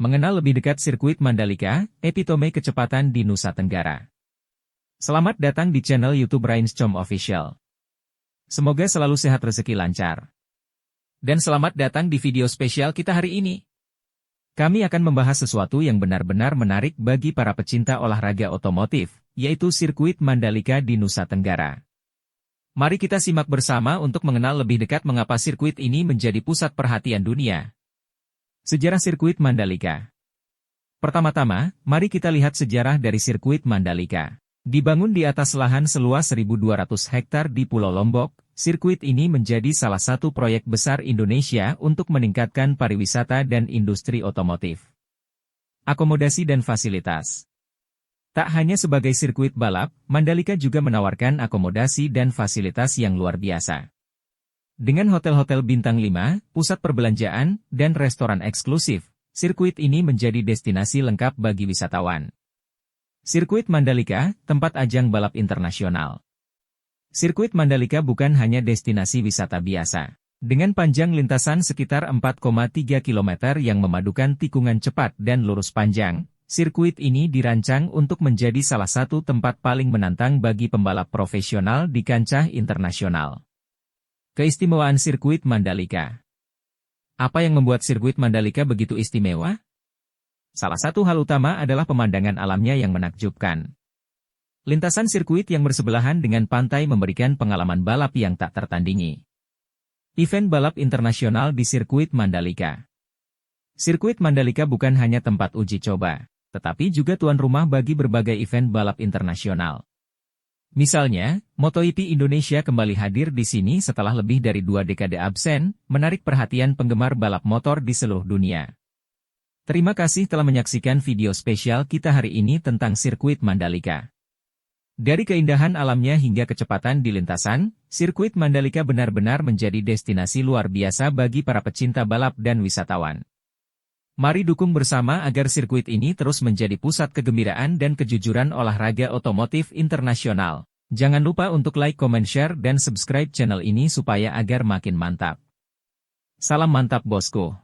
Mengenal lebih dekat sirkuit Mandalika, epitome kecepatan di Nusa Tenggara. Selamat datang di channel YouTube Rainscom Official. Semoga selalu sehat rezeki lancar. Dan selamat datang di video spesial kita hari ini. Kami akan membahas sesuatu yang benar-benar menarik bagi para pecinta olahraga otomotif, yaitu sirkuit Mandalika di Nusa Tenggara. Mari kita simak bersama untuk mengenal lebih dekat mengapa sirkuit ini menjadi pusat perhatian dunia. Sejarah sirkuit Mandalika. Pertama-tama, mari kita lihat sejarah dari sirkuit Mandalika. Dibangun di atas lahan seluas 1.200 hektar di Pulau Lombok, sirkuit ini menjadi salah satu proyek besar Indonesia untuk meningkatkan pariwisata dan industri otomotif. Akomodasi dan fasilitas. Tak hanya sebagai sirkuit balap, Mandalika juga menawarkan akomodasi dan fasilitas yang luar biasa. Dengan hotel-hotel bintang 5, pusat perbelanjaan, dan restoran eksklusif, sirkuit ini menjadi destinasi lengkap bagi wisatawan. Sirkuit Mandalika, tempat ajang balap internasional. Sirkuit Mandalika bukan hanya destinasi wisata biasa. Dengan panjang lintasan sekitar 4,3 km yang memadukan tikungan cepat dan lurus panjang, sirkuit ini dirancang untuk menjadi salah satu tempat paling menantang bagi pembalap profesional di kancah internasional. Keistimewaan sirkuit Mandalika. Apa yang membuat sirkuit Mandalika begitu istimewa? Salah satu hal utama adalah pemandangan alamnya yang menakjubkan. Lintasan sirkuit yang bersebelahan dengan pantai memberikan pengalaman balap yang tak tertandingi. Event balap internasional di sirkuit Mandalika. Sirkuit Mandalika bukan hanya tempat uji coba, tetapi juga tuan rumah bagi berbagai event balap internasional. Misalnya, MotoGP Indonesia kembali hadir di sini setelah lebih dari 2 dekade absen, menarik perhatian penggemar balap motor di seluruh dunia. Terima kasih telah menyaksikan video spesial kita hari ini tentang sirkuit Mandalika. Dari keindahan alamnya hingga kecepatan di lintasan, sirkuit Mandalika benar-benar menjadi destinasi luar biasa bagi para pecinta balap dan wisatawan. Mari dukung bersama agar sirkuit ini terus menjadi pusat kegembiraan dan kejujuran olahraga otomotif internasional. Jangan lupa untuk like, comment, share, dan subscribe channel ini supaya agar makin mantap. Salam mantap bosku.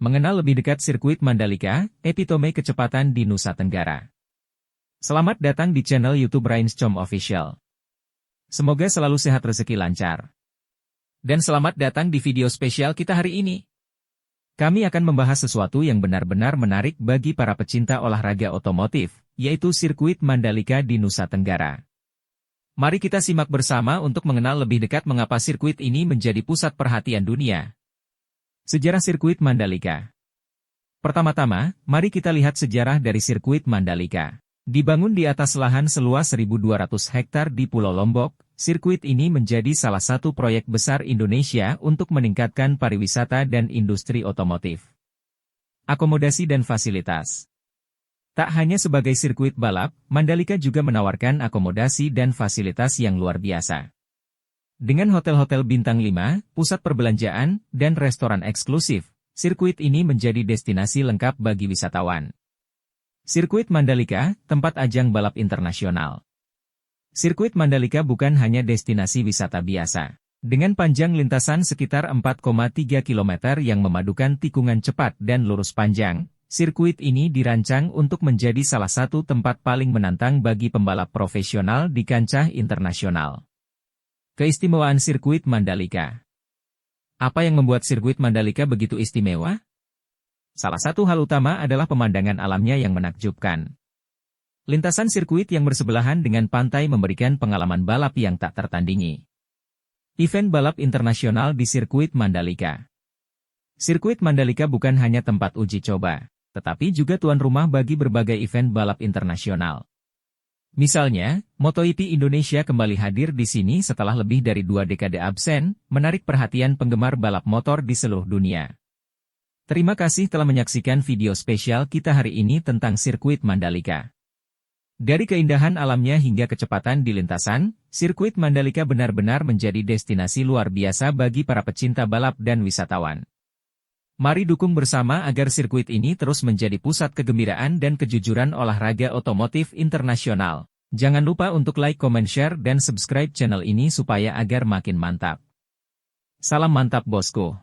Mengenal lebih dekat sirkuit Mandalika, epitome kecepatan di Nusa Tenggara. Selamat datang di channel YouTube Rainscom Official. Semoga selalu sehat rezeki lancar. Dan selamat datang di video spesial kita hari ini. Kami akan membahas sesuatu yang benar-benar menarik bagi para pecinta olahraga otomotif, yaitu sirkuit Mandalika di Nusa Tenggara. Mari kita simak bersama untuk mengenal lebih dekat mengapa sirkuit ini menjadi pusat perhatian dunia. Sejarah sirkuit Mandalika. Pertama-tama, mari kita lihat sejarah dari sirkuit Mandalika. Dibangun di atas lahan seluas 1.200 hektar di Pulau Lombok, sirkuit ini menjadi salah satu proyek besar Indonesia untuk meningkatkan pariwisata dan industri otomotif. Akomodasi dan fasilitas. Tak hanya sebagai sirkuit balap, Mandalika juga menawarkan akomodasi dan fasilitas yang luar biasa. Dengan hotel-hotel bintang 5, pusat perbelanjaan, dan restoran eksklusif, sirkuit ini menjadi destinasi lengkap bagi wisatawan. Sirkuit Mandalika, tempat ajang balap internasional. Sirkuit Mandalika bukan hanya destinasi wisata biasa. Dengan panjang lintasan sekitar 4,3 km yang memadukan tikungan cepat dan lurus panjang, sirkuit ini dirancang untuk menjadi salah satu tempat paling menantang bagi pembalap profesional di kancah internasional. Keistimewaan sirkuit Mandalika. Apa yang membuat sirkuit Mandalika begitu istimewa? Salah satu hal utama adalah pemandangan alamnya yang menakjubkan. Lintasan sirkuit yang bersebelahan dengan pantai memberikan pengalaman balap yang tak tertandingi. Event balap internasional di sirkuit Mandalika. Sirkuit Mandalika bukan hanya tempat uji coba, tetapi juga tuan rumah bagi berbagai event balap internasional. Misalnya, MotoGP Indonesia kembali hadir di sini setelah lebih dari 2 dekade absen, menarik perhatian penggemar balap motor di seluruh dunia. Terima kasih telah menyaksikan video spesial kita hari ini tentang sirkuit Mandalika. Dari keindahan alamnya hingga kecepatan di lintasan, sirkuit Mandalika benar-benar menjadi destinasi luar biasa bagi para pecinta balap dan wisatawan. Mari dukung bersama agar sirkuit ini terus menjadi pusat kegembiraan dan kejujuran olahraga otomotif internasional. Jangan lupa untuk like, comment, share, dan subscribe channel ini supaya agar makin mantap. Salam mantap bosku.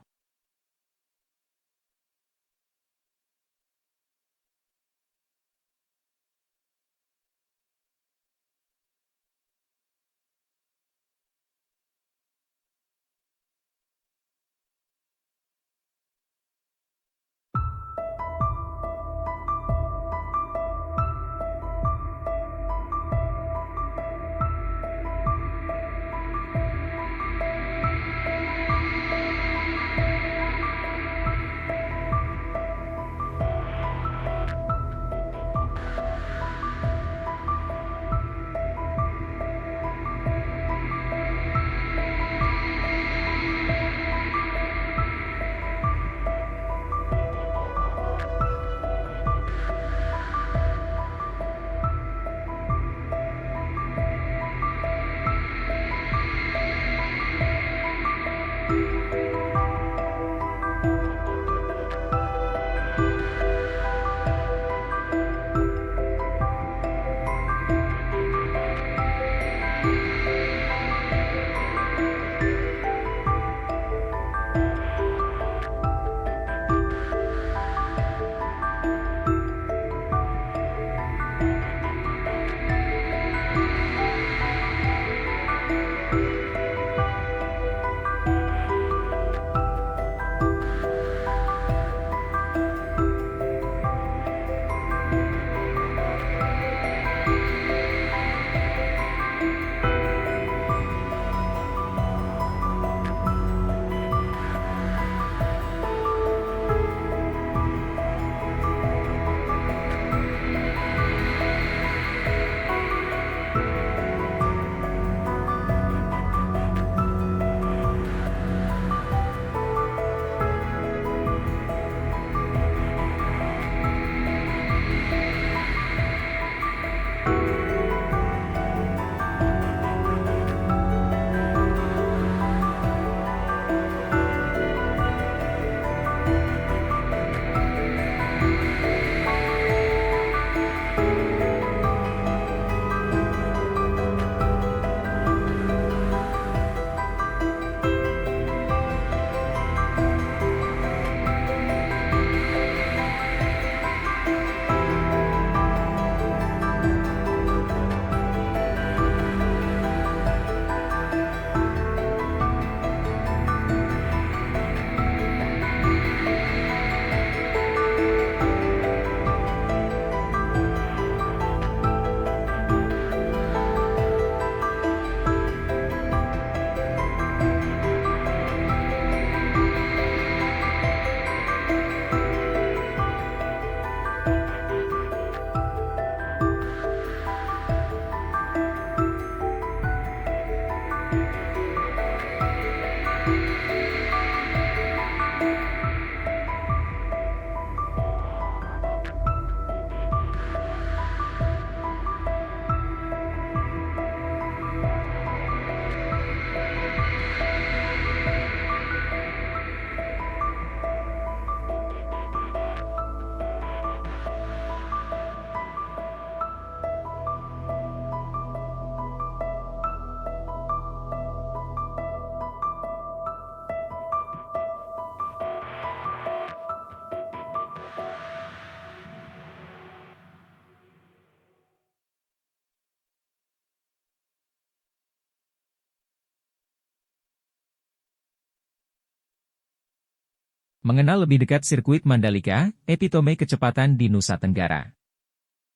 Mengenal lebih dekat sirkuit Mandalika, epitome kecepatan di Nusa Tenggara.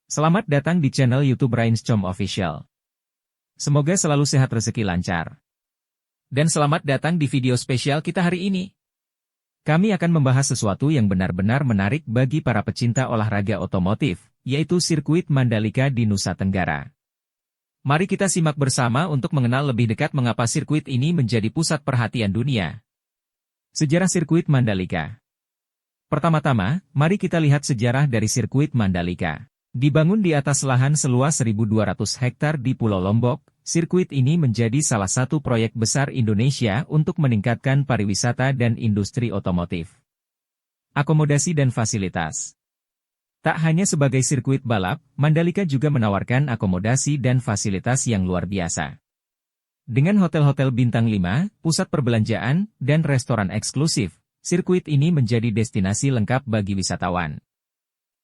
Selamat datang di channel YouTube Rainscom Official. Semoga selalu sehat, rezeki lancar. Dan selamat datang di video spesial kita hari ini. Kami akan membahas sesuatu yang benar-benar menarik bagi para pecinta olahraga otomotif, yaitu sirkuit Mandalika di Nusa Tenggara. Mari kita simak bersama untuk mengenal lebih dekat mengapa sirkuit ini menjadi pusat perhatian dunia. Sejarah sirkuit Mandalika. Pertama-tama, mari kita lihat sejarah dari sirkuit Mandalika. Dibangun di atas lahan seluas 1.200 hektar di Pulau Lombok, sirkuit ini menjadi salah satu proyek besar Indonesia untuk meningkatkan pariwisata dan industri otomotif. Akomodasi dan fasilitas. Tak hanya sebagai sirkuit balap, Mandalika juga menawarkan akomodasi dan fasilitas yang luar biasa. Dengan hotel-hotel bintang 5, pusat perbelanjaan, dan restoran eksklusif, sirkuit ini menjadi destinasi lengkap bagi wisatawan.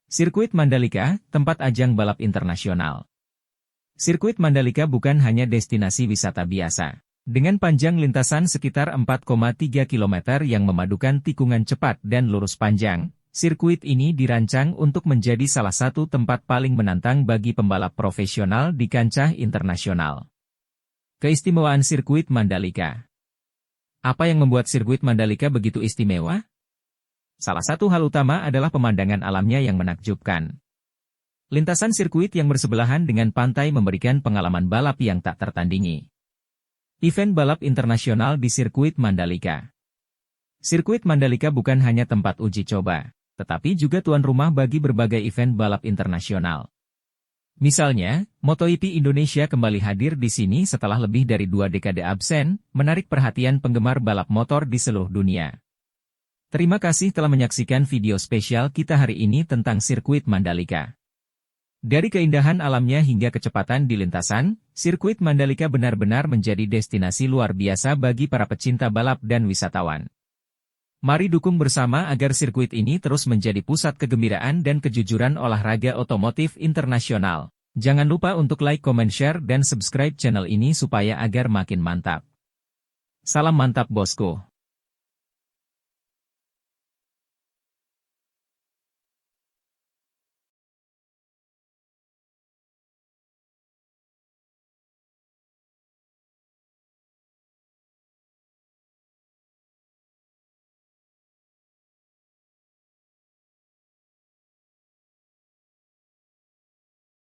Sirkuit Mandalika, tempat ajang balap internasional. Sirkuit Mandalika bukan hanya destinasi wisata biasa. Dengan panjang lintasan sekitar 4,3 km yang memadukan tikungan cepat dan lurus panjang, sirkuit ini dirancang untuk menjadi salah satu tempat paling menantang bagi pembalap profesional di kancah internasional. Keistimewaan sirkuit Mandalika. Apa yang membuat sirkuit Mandalika begitu istimewa? Salah satu hal utama adalah pemandangan alamnya yang menakjubkan. Lintasan sirkuit yang bersebelahan dengan pantai memberikan pengalaman balap yang tak tertandingi. Event balap internasional di sirkuit Mandalika. Sirkuit Mandalika bukan hanya tempat uji coba, tetapi juga tuan rumah bagi berbagai event balap internasional. Misalnya, MotoGP Indonesia kembali hadir di sini setelah lebih dari 2 dekade absen, menarik perhatian penggemar balap motor di seluruh dunia. Terima kasih telah menyaksikan video spesial kita hari ini tentang sirkuit Mandalika. Dari keindahan alamnya hingga kecepatan di lintasan, sirkuit Mandalika benar-benar menjadi destinasi luar biasa bagi para pecinta balap dan wisatawan. Mari dukung bersama agar sirkuit ini terus menjadi pusat kegembiraan dan kejujuran olahraga otomotif internasional. Jangan lupa untuk like, comment, share, dan subscribe channel ini supaya agar makin mantap. Salam mantap bosku.